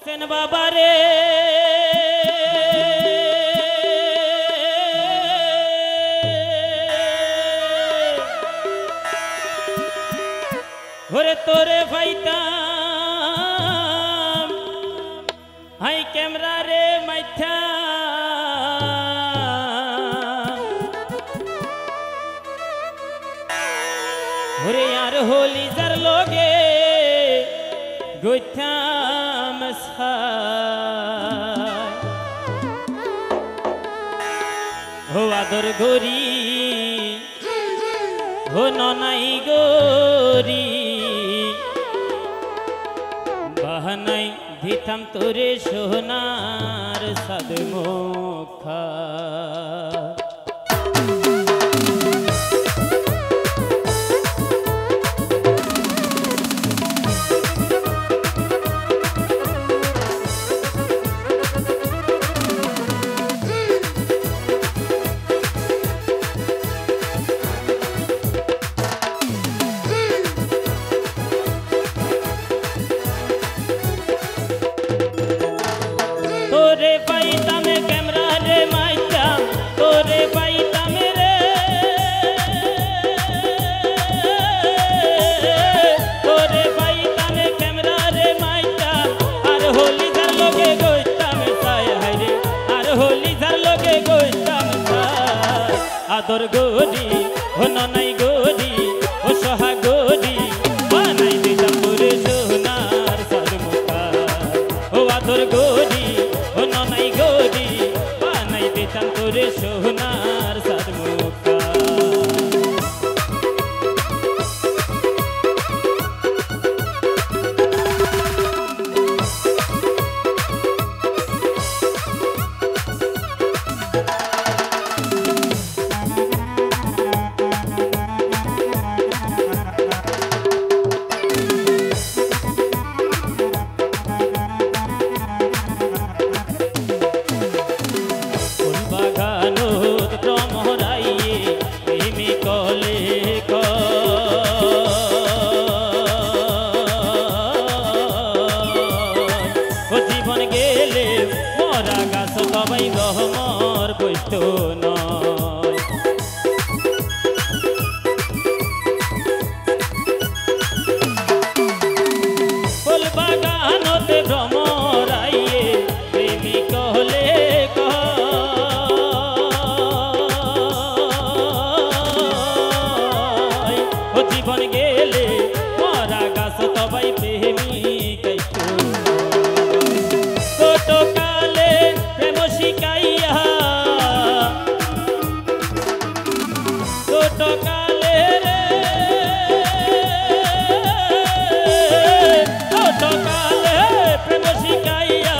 সেন বাবারে ওরে তোরে পাইতাম হাই ক্যামেরা রে মাইথা ওরে আর হোলি যার লগে গইতাম হো আদর গরি হো ননাই গরি বাহানাই দিতাম তোরে সোনার সাদ মুখা তোরে পাইতাম ক্যামেরা রে মাইতা তোরে পাইতাম রে তোরে পাইতাম ক্যামেরা রে মাইতা আর হোলি যার লগে গইতাম চাই হাইরে আর হোলি যার লগে গইতাম চাই আদর গরি ও ননাই গরি ও সহা গরি বানাই দিতাম তোরে সোনার সাদ মুখা ও আদর গরি ও ননাই গরি বানাই দিতাম তোরে সোনার সাদ মুখা জীবন গেলে মরা গাছ সবাই রহমর বৈত নয় ফুল বাগানতে ভ্রমরাইয়ে প্রেমিক হলে ও জীবন গেলে মরা গাছ সবাই প্রেমিক কালে প্রেম শিকাইয়া ছোট কালে রে ছোট কালে প্রেম শিকাইয়া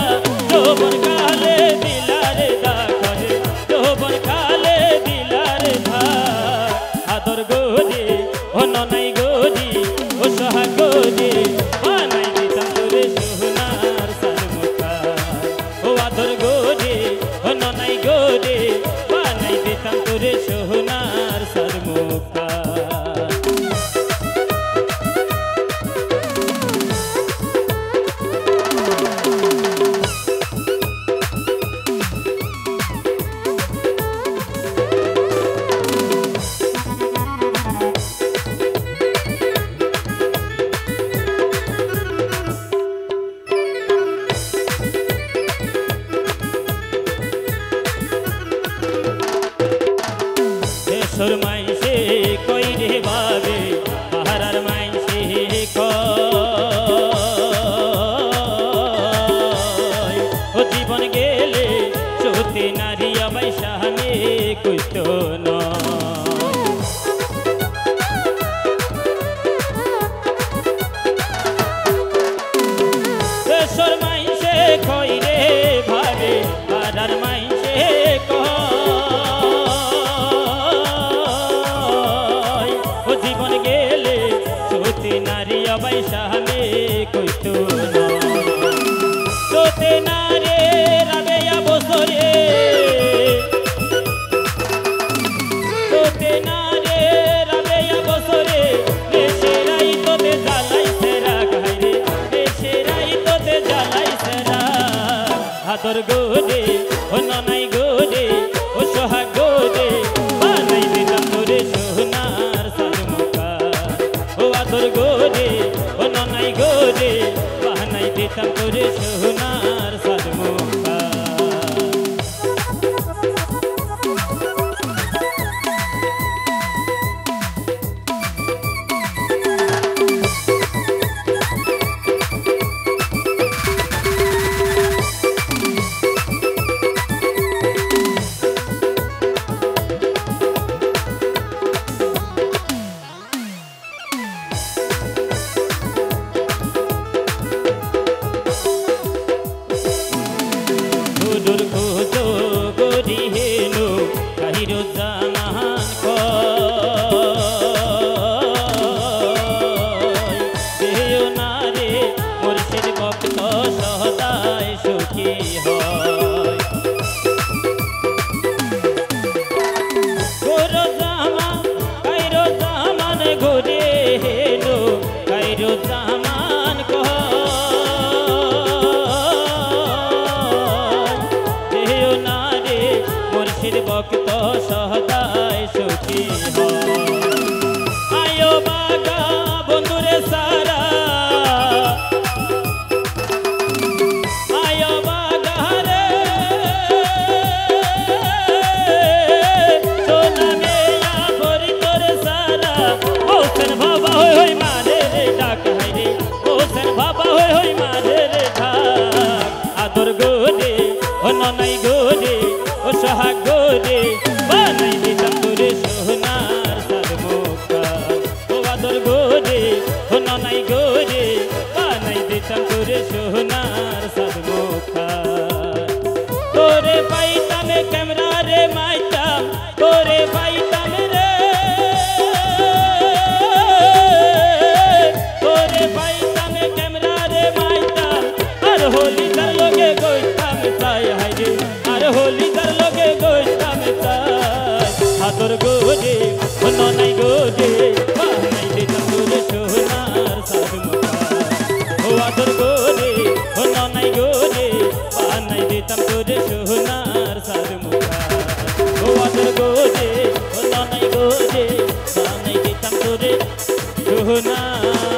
যৌবন কালে দিলারে দাখরে যৌবন কালে দিলারে ধার আদর গরি ও ননাই গরি ও সহা গরি বানাই দিতাম তোরে সোনার সাদ মুখা ও আদর গরি ও ননাই গরি বানাই দিতাম তোরে সোনার সাদ মুখা দেশর মাইসে কই রে বাবে পাহারার মাইসে কয় ও জীবন গেলে সত্যি নারী আমায় সামনে কইত দেশর মাইসে কই রে ভাবে পাহারার মাইসে জীবন গেলে সত্যি নারী আবাই সামনে কইত সত্যি নারে রাবে বছরে সত্যি নারে রাবে বছরে দেশেরাই তোতে জ্বালাইছে রাগ হাইরে দেশেরাই তোতে জ্বালাইছে রাগ আদর গোরে ও ননাই গোরে ও সোহাগ গোরে বানাই দিতাম তোরে সোনার সাজমুখা ও আদর গোরে ও ননাই গোরে বানাই দিতাম তোরে সোনার সাজমুখা ভক্ত সহদায় সুখী আয়ো বাগা বন্ধুরে সারা আয়ো বাগা রে সোনা মেয়া ভরি তোর সারা হোসেন বাবা হই হই মারে রে ডাক হাইরে হোসেন বাবা হই হই মারে রে ডাক আদর গোরে ও ননাই গোরে ও সোহাগ গোরে বানাই দিতাম তোরে সোনার সাজমুখা ও আদর গোরে ও ননাই গোরে বানাই দিতাম তোরে সোনার সাজমুখা তোরে পাইতাম ক্যামেরা রে মাইতাম তোরে পাইতাম রে তোরে পাইতাম ক্যামেরা রে মাইতাম আর হোলি তার লগে গইতাম চাই হাইরে আর হোলি তার লগে গইতাম চাই আদর গোরে ও ননাই গোরে বানাই দিতাম তোরে সোনার সাজমুখা ও আদর গোরে ও ননাই গোরে বানাই দিতাম তোরে সোনার সাজমুখা ও আদর গোরে ও ননাই গোরে বানাই দিতাম তোরে সোনার